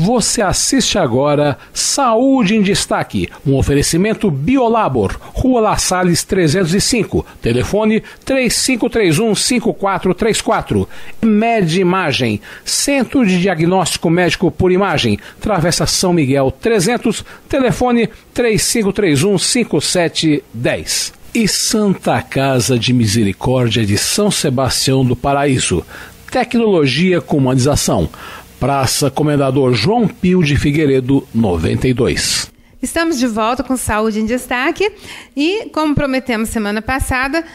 Você assiste agora Saúde em Destaque, um oferecimento Biolabor, Rua La Salles 305, telefone 3531-5434. Medimagem, Centro de Diagnóstico Médico por Imagem, Travessa São Miguel 300, telefone 3531-5710. E Santa Casa de Misericórdia de São Sebastião do Paraíso, tecnologia com humanização. Praça Comendador João Pio de Figueiredo, 92. Estamos de volta com Saúde em Destaque e, como prometemos semana passada,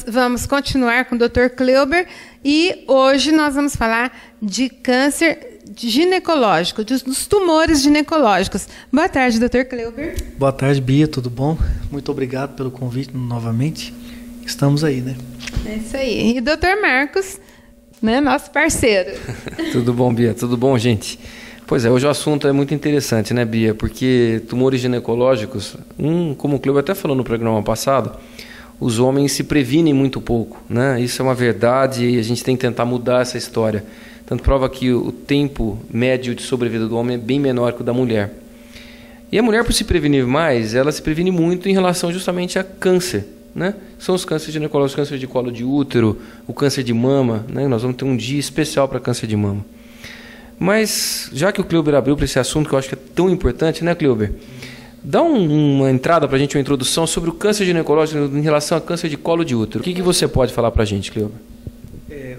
vamos continuar com o Dr. Kleuber e hoje nós vamos falar de câncer ginecológico, dos tumores ginecológicos. Boa tarde, Dr. Kleuber. Boa tarde, Bia, tudo bom? Muito obrigado pelo convite novamente. Estamos aí, né? É isso aí. E Dr. Marcos, né, nosso parceiro. Tudo bom, Bia? Tudo bom, gente? Pois é, hoje o assunto é muito interessante, né, Bia? Porque tumores ginecológicos, como o Cleuber até falou no programa passado, os homens se previnem muito pouco, né? Isso é uma verdade e a gente tem que tentar mudar essa história. Tanto prova que o tempo médio de sobrevida do homem é bem menor que o da mulher. E a mulher, por se prevenir mais, ela se previne muito em relação justamente a câncer, né? São os cânceres ginecológicos, o câncer de colo de útero, o câncer de mama, né? Nós vamos ter um dia especial para câncer de mama. Mas, já que o Kleuber abriu para esse assunto que eu acho que é tão importante, né, Kleuber? Dá uma entrada para a gente, uma introdução sobre o câncer ginecológico em relação ao câncer de colo de útero. O que você pode falar para a gente, Kleuber?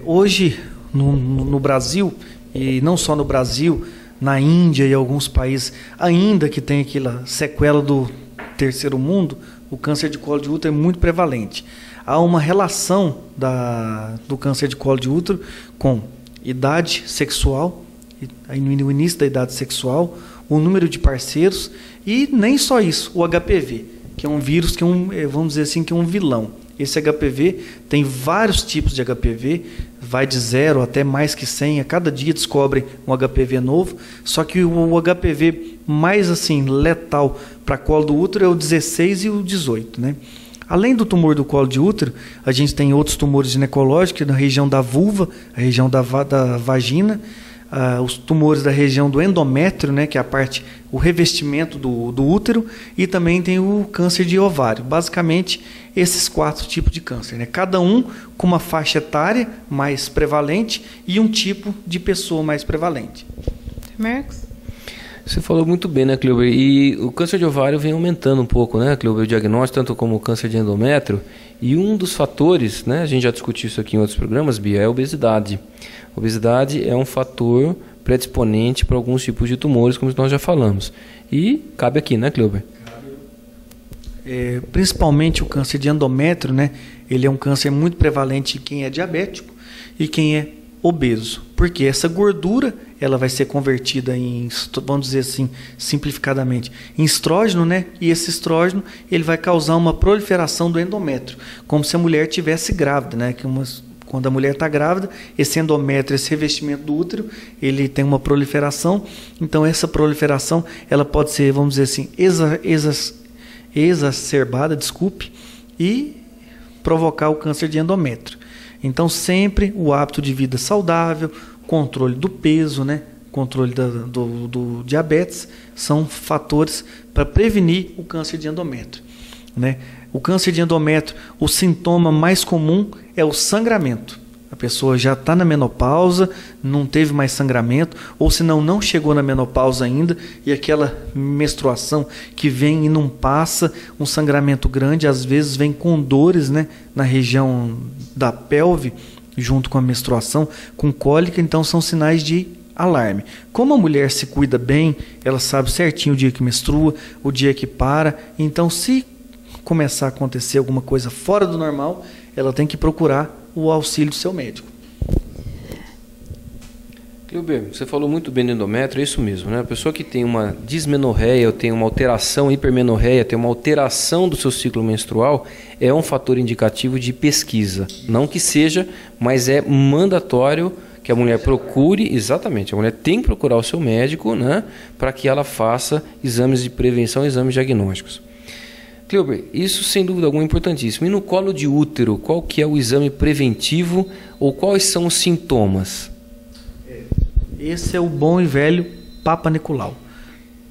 Hoje, no Brasil, e não só no Brasil, na Índia e alguns países, ainda que tem aquela sequela do terceiro mundo, o câncer de colo de útero é muito prevalente. Há uma relação do câncer de colo de útero com idade sexual, no início da idade sexual, o número de parceiros e nem só isso, o HPV, que é um vírus que vamos dizer assim, que é um vilão. Esse HPV tem vários tipos de HPV, vai de 0 até mais que 100, a cada dia descobrem um HPV novo, só que o HPV mais assim letal para colo do útero é o 16 e o 18, né? Além do tumor do colo de útero, a gente tem outros tumores ginecológicos na região da vulva, a região da vagina, os tumores da região do endométrio, né, que é o revestimento do útero, e também tem o câncer de ovário. Basicamente, esses 4 tipos de câncer, né? Cada um com uma faixa etária mais prevalente e um tipo de pessoa mais prevalente. Marcos? Você falou muito bem, né, Kleuber? E o câncer de ovário vem aumentando um pouco, né, Kleuber? O diagnóstico, tanto como o câncer de endométrio. E um dos fatores, né, a gente já discutiu isso aqui em outros programas, Bia, é a obesidade. A obesidade é um fator predisponente para alguns tipos de tumores, como nós já falamos. E cabe aqui, né, Kleuber? Principalmente o câncer de endométrio, né? Ele é um câncer muito prevalente em quem é diabético e quem é obeso. Porque essa gordura ela vai ser convertida em, vamos dizer assim, simplificadamente, em estrógeno, né? E esse estrógeno ele vai causar uma proliferação do endométrio, como se a mulher tivesse grávida, né? Quando a mulher está grávida, esse endométrio, esse revestimento do útero, ele tem uma proliferação. Então essa proliferação ela pode ser, vamos dizer assim, exacerbada, e provocar o câncer de endométrio. Então sempre o hábito de vida saudável, controle do peso, né? Controle do diabetes, são fatores para prevenir o câncer de endométrio, né? O câncer de endométrio, o sintoma mais comum é o sangramento. A pessoa já está na menopausa, não teve mais sangramento, ou se não chegou na menopausa ainda, e aquela menstruação que vem e não passa, um sangramento grande, às vezes vem com dores, né, na região da pelve, junto com a menstruação, com cólica, então são sinais de alarme. Como a mulher se cuida bem, ela sabe certinho o dia que menstrua, o dia que para, então se começar a acontecer alguma coisa fora do normal, ela tem que procurar o auxílio do seu médico. Kleuber, você falou muito bem do endométrio, é isso mesmo, né? A pessoa que tem uma dismenorreia, ou tem uma alteração, hipermenorreia, tem uma alteração do seu ciclo menstrual, é um fator indicativo de pesquisa. Não que seja, mas é mandatório que a mulher procure, exatamente, a mulher tem que procurar o seu médico, né? Para que ela faça exames de prevenção, exames diagnósticos. Kleuber, isso sem dúvida alguma é importantíssimo. E no colo de útero, qual que é o exame preventivo ou quais são os sintomas? Esse é o bom e velho Papa Nicolau.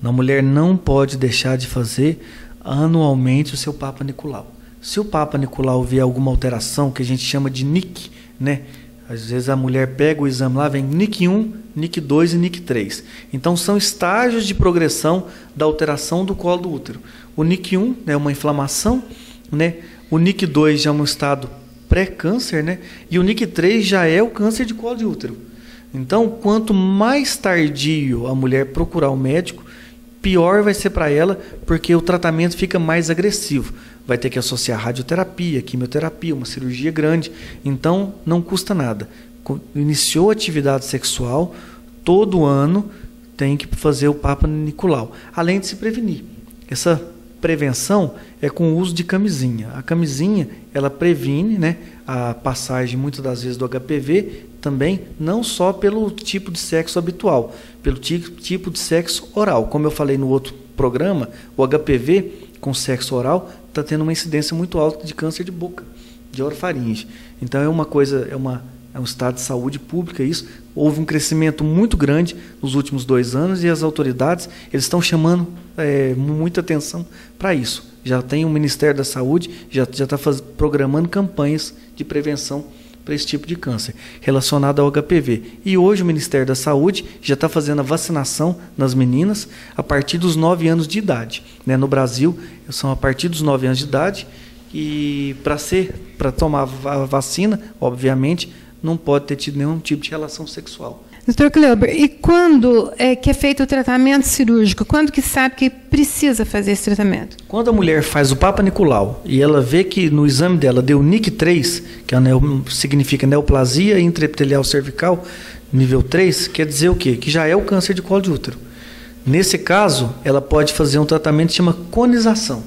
A mulher não pode deixar de fazer anualmente o seu Papa Nicolau. Se o Papa Nicolau vier alguma alteração, que a gente chama de NIC, né? Às vezes a mulher pega o exame lá, vem NIC 1, NIC 2 e NIC 3. Então são estágios de progressão da alteração do colo do útero. O NIC 1 é uma inflamação, né? O NIC 2 já é um estado pré-câncer, né? E o NIC 3 já é o câncer de colo de útero. Então, quanto mais tardio a mulher procurar o médico, pior vai ser para ela, porque o tratamento fica mais agressivo. Vai ter que associar radioterapia, quimioterapia, uma cirurgia grande. Então, não custa nada. Iniciou a atividade sexual, todo ano tem que fazer o Papa Nicolau, além de se prevenir. Essa prevenção é com o uso de camisinha. A camisinha, ela previne, né, a passagem, muitas das vezes, do HPV, também, não só pelo tipo de sexo habitual, pelo tipo de sexo oral. Como eu falei no outro programa, o HPV com sexo oral está tendo uma incidência muito alta de câncer de boca, de orofaringe. Então é uma coisa, é um estado de saúde pública isso. Houve um crescimento muito grande nos últimos 2 anos e as autoridades eles estão chamando muita atenção para isso. Já tem o Ministério da Saúde, já está programando campanhas de prevenção para esse tipo de câncer, relacionado ao HPV. E hoje o Ministério da Saúde já está fazendo a vacinação nas meninas a partir dos 9 anos de idade. Né? No Brasil, são a partir dos 9 anos de idade, e para tomar a vacina, obviamente, não pode ter tido nenhum tipo de relação sexual. Dr. Kleuber, e quando que é feito o tratamento cirúrgico? Quando que sabe que precisa fazer esse tratamento? Quando a mulher faz o Papa Nicolau e ela vê que no exame dela deu NIC 3, que significa neoplasia intraepitelial cervical, nível 3, quer dizer o quê? Que já é o câncer de colo de útero. Nesse caso, ela pode fazer um tratamento que chama conização.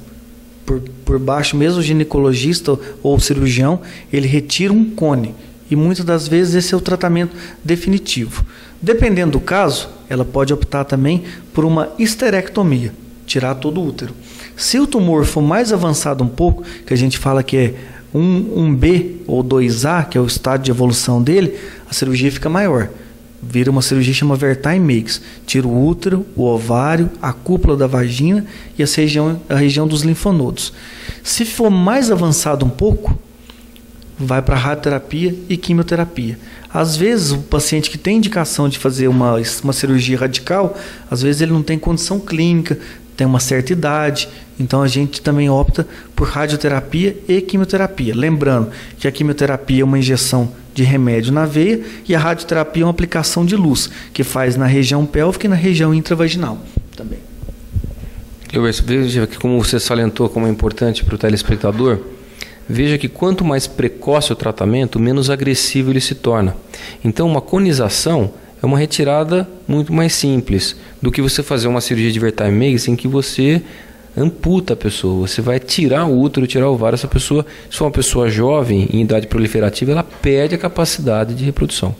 Por baixo mesmo, o ginecologista ou o cirurgião, ele retira um cone. E muitas das vezes esse é o tratamento definitivo. Dependendo do caso, ela pode optar também por uma histerectomia, tirar todo o útero. Se o tumor for mais avançado um pouco, que a gente fala que é 1B ou 2A, que é o estado de evolução dele, a cirurgia fica maior. Vira uma cirurgia que chama Vertain-Meigs. Tira o útero, o ovário, a cúpula da vagina e a região dos linfonodos. Se for mais avançado um pouco, vai para radioterapia e quimioterapia. Às vezes, o paciente que tem indicação de fazer uma cirurgia radical, às vezes ele não tem condição clínica, tem uma certa idade, então a gente também opta por radioterapia e quimioterapia. Lembrando que a quimioterapia é uma injeção de remédio na veia e a radioterapia é uma aplicação de luz, que faz na região pélvica e na região intravaginal também. Veja que, como você salientou como é importante para o telespectador, veja que quanto mais precoce o tratamento, menos agressivo ele se torna. Então, uma conização é uma retirada muito mais simples do que você fazer uma cirurgia de Vertain-Meigs em que você amputa a pessoa. Você vai tirar o útero, tirar o ovário. Essa pessoa, se for uma pessoa jovem, em idade proliferativa, ela perde a capacidade de reprodução.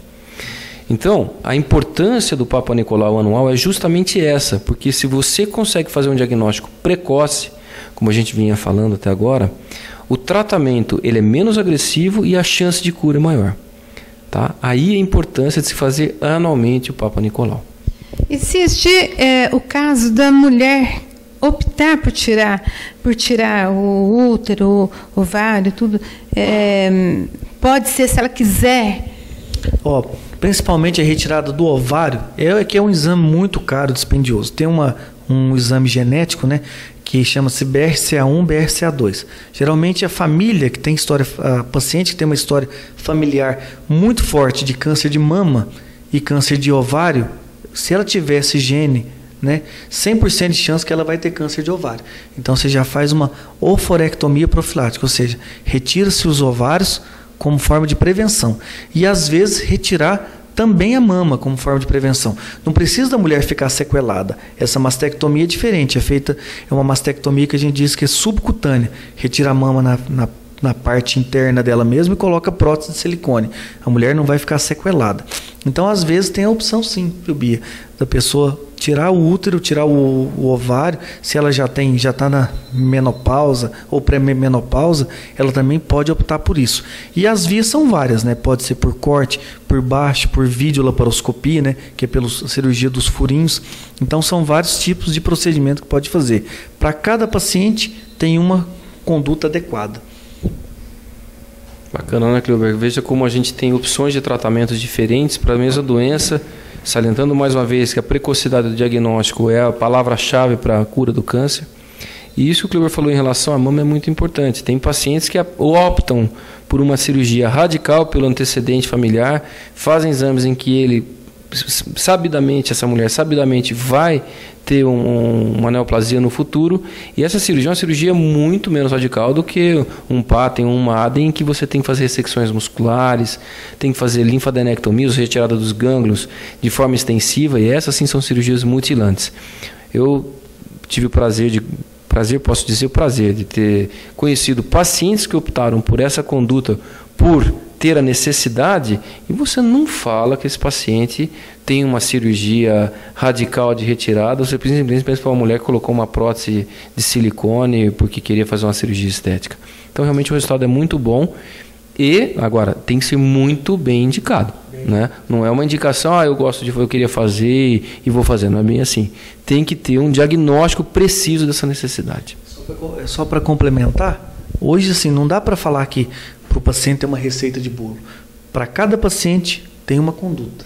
Então, a importância do Papa Nicolau anual é justamente essa, porque se você consegue fazer um diagnóstico precoce, como a gente vinha falando até agora, o tratamento ele é menos agressivo e a chance de cura é maior. Tá? Aí a importância de se fazer anualmente o Papa Nicolau. Existe o caso da mulher optar por tirar o útero, o ovário, tudo. Pode ser se ela quiser. Principalmente a retirada do ovário que é um exame muito caro, dispendioso. Tem um exame genético, né, que chama-se BRCA1, BRCA2. Geralmente a família que tem a paciente que tem uma história familiar muito forte de câncer de mama e câncer de ovário, se ela tiver esse gene, né, 100% de chance que ela vai ter câncer de ovário. Então você já faz uma oforectomia profilática, ou seja, retira-se os ovários como forma de prevenção. E às vezes retirar também a mama como forma de prevenção. Não precisa da mulher ficar sequelada. Essa mastectomia é diferente, é uma mastectomia que a gente diz que é subcutânea. Retira a mama na parte interna dela mesma e coloca prótese de silicone. A mulher não vai ficar sequelada. Então, às vezes, tem a opção sim, viu, Bia, da pessoa tirar o útero, tirar o ovário. Se ela já está na menopausa ou pré-menopausa, ela também pode optar por isso. E as vias são várias, né? Pode ser por corte, por baixo, por videolaparoscopia, né? Que é pela cirurgia dos furinhos. Então são vários tipos de procedimento que pode fazer. Para cada paciente tem uma conduta adequada. Bacana, né, Cleober? Veja como a gente tem opções de tratamentos diferentes para a mesma doença, salientando mais uma vez que a precocidade do diagnóstico é a palavra-chave para a cura do câncer. E isso que o Cleober falou em relação à mama é muito importante. Tem pacientes que optam por uma cirurgia radical pelo antecedente familiar, fazem exames em que ele essa mulher sabidamente vai ter uma neoplasia no futuro, e essa cirurgia é uma cirurgia muito menos radical do que um PATEN ou uma ADEN, em que você tem que fazer ressecções musculares, tem que fazer linfadenectomia, retirada dos gânglios de forma extensiva, e essas sim são cirurgias mutilantes. Eu tive posso dizer o prazer de ter conhecido pacientes que optaram por essa conduta por ter a necessidade, e você não fala que esse paciente tem uma cirurgia radical de retirada, você simplesmente pensa para uma mulher que colocou uma prótese de silicone porque queria fazer uma cirurgia estética. Então realmente o resultado é muito bom, e agora tem que ser muito bem indicado, né? Não é uma indicação, eu queria fazer e vou fazer, não é bem assim. Tem que ter um diagnóstico preciso dessa necessidade. Só para complementar, hoje assim, não dá para falar que para o paciente ter uma receita de bolo. Para cada paciente tem uma conduta.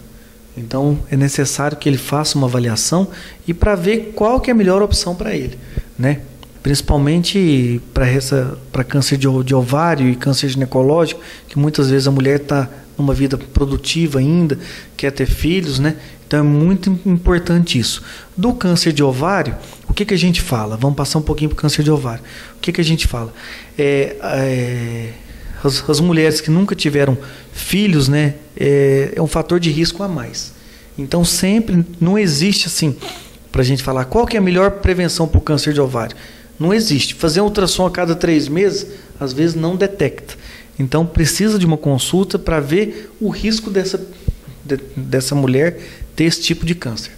Então é necessário que ele faça uma avaliação e para ver qual que é a melhor opção para ele, né? Principalmente para câncer de ovário e câncer ginecológico, que muitas vezes a mulher está numa vida produtiva ainda, quer ter filhos, né? Então é muito importante isso. Do câncer de ovário, o que a gente fala? Vamos passar um pouquinho para o câncer de ovário. O que a gente fala? As mulheres que nunca tiveram filhos, né, é um fator de risco a mais. Então sempre não existe assim para a gente falar qual que é a melhor prevenção para o câncer de ovário. Não existe. Fazer um ultrassom a cada 3 meses, às vezes não detecta. Então precisa de uma consulta para ver o risco dessa mulher ter esse tipo de câncer.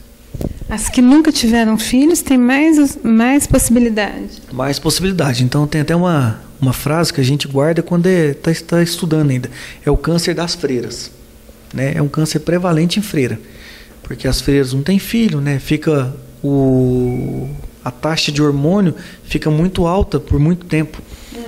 As que nunca tiveram filhos têm mais possibilidade. Mais possibilidade. Então tem até uma frase que a gente guarda quando está estudando ainda. É o câncer das freiras, né? É um câncer prevalente em freira. Porque as freiras não têm filho, né? A taxa de hormônio fica muito alta por muito tempo.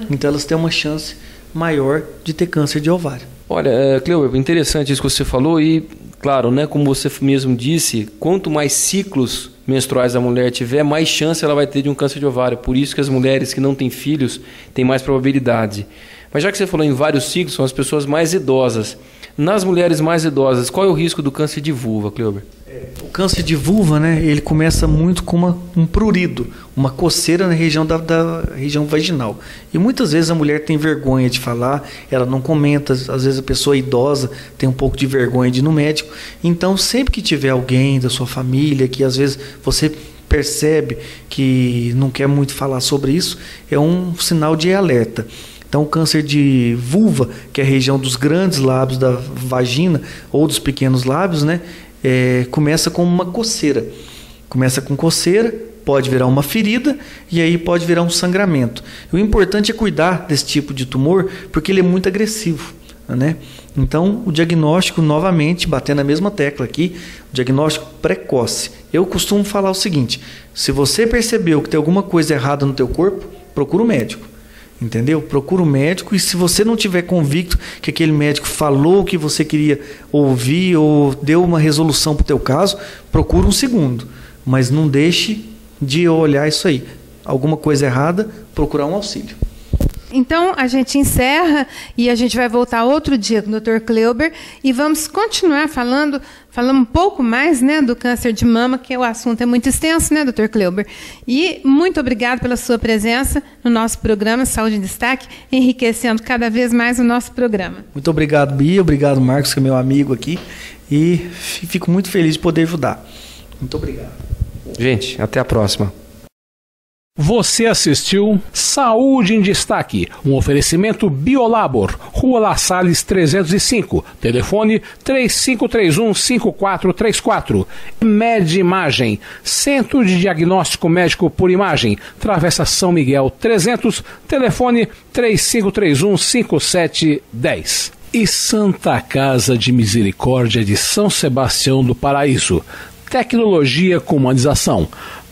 Então elas têm uma chance maior de ter câncer de ovário. Olha, Cleober, interessante isso que você falou, e claro, né, como você mesmo disse, quanto mais ciclos menstruais a mulher tiver, mais chance ela vai ter de um câncer de ovário. Por isso que as mulheres que não têm filhos têm mais probabilidade. Mas já que você falou em vários ciclos, são as pessoas mais idosas. Nas mulheres mais idosas, qual é o risco do câncer de vulva, Cleober? O câncer de vulva, né, ele começa muito com um prurido, uma coceira na região da região vaginal. E muitas vezes a mulher tem vergonha de falar, ela não comenta, às vezes a pessoa idosa tem um pouco de vergonha de ir no médico. Então, sempre que tiver alguém da sua família que às vezes você percebe que não quer muito falar sobre isso, é um sinal de alerta. Então, o câncer de vulva, que é a região dos grandes lábios da vagina ou dos pequenos lábios, né, começa com uma coceira. Começa com coceira, pode virar uma ferida e aí pode virar um sangramento. O importante é cuidar desse tipo de tumor porque ele é muito agressivo, né? Então, o diagnóstico, novamente, batendo na mesma tecla aqui, o diagnóstico precoce. Eu costumo falar o seguinte: se você percebeu que tem alguma coisa errada no teu corpo, procura um médico. Entendeu? Procura um médico, e se você não tiver convicto que aquele médico falou o que você queria ouvir ou deu uma resolução para o teu caso, procura um segundo. Mas não deixe de olhar isso aí. Alguma coisa errada, procurar um auxílio. Então, a gente encerra e a gente vai voltar outro dia com o Dr. Cleober e vamos continuar falando um pouco mais, né, do câncer de mama, que o assunto é muito extenso, né, Dr. Cleober? E muito obrigado pela sua presença no nosso programa Saúde em Destaque, enriquecendo cada vez mais o nosso programa. Muito obrigado, Bia. Obrigado, Marcos, que é meu amigo aqui. E fico muito feliz de poder ajudar. Muito obrigado. Gente, até a próxima. Você assistiu Saúde em Destaque, um oferecimento Biolabor, Rua La Salles 305, telefone 3531-5434. Medimagem, Centro de Diagnóstico Médico por Imagem, Travessa São Miguel 300, telefone 3531-5710. E Santa Casa de Misericórdia de São Sebastião do Paraíso, tecnologia com humanização.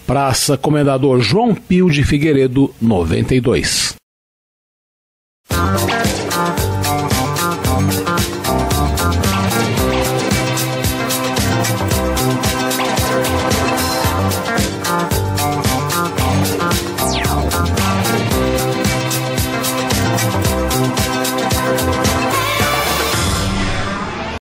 Praça Comendador João Pio de Figueiredo, 92.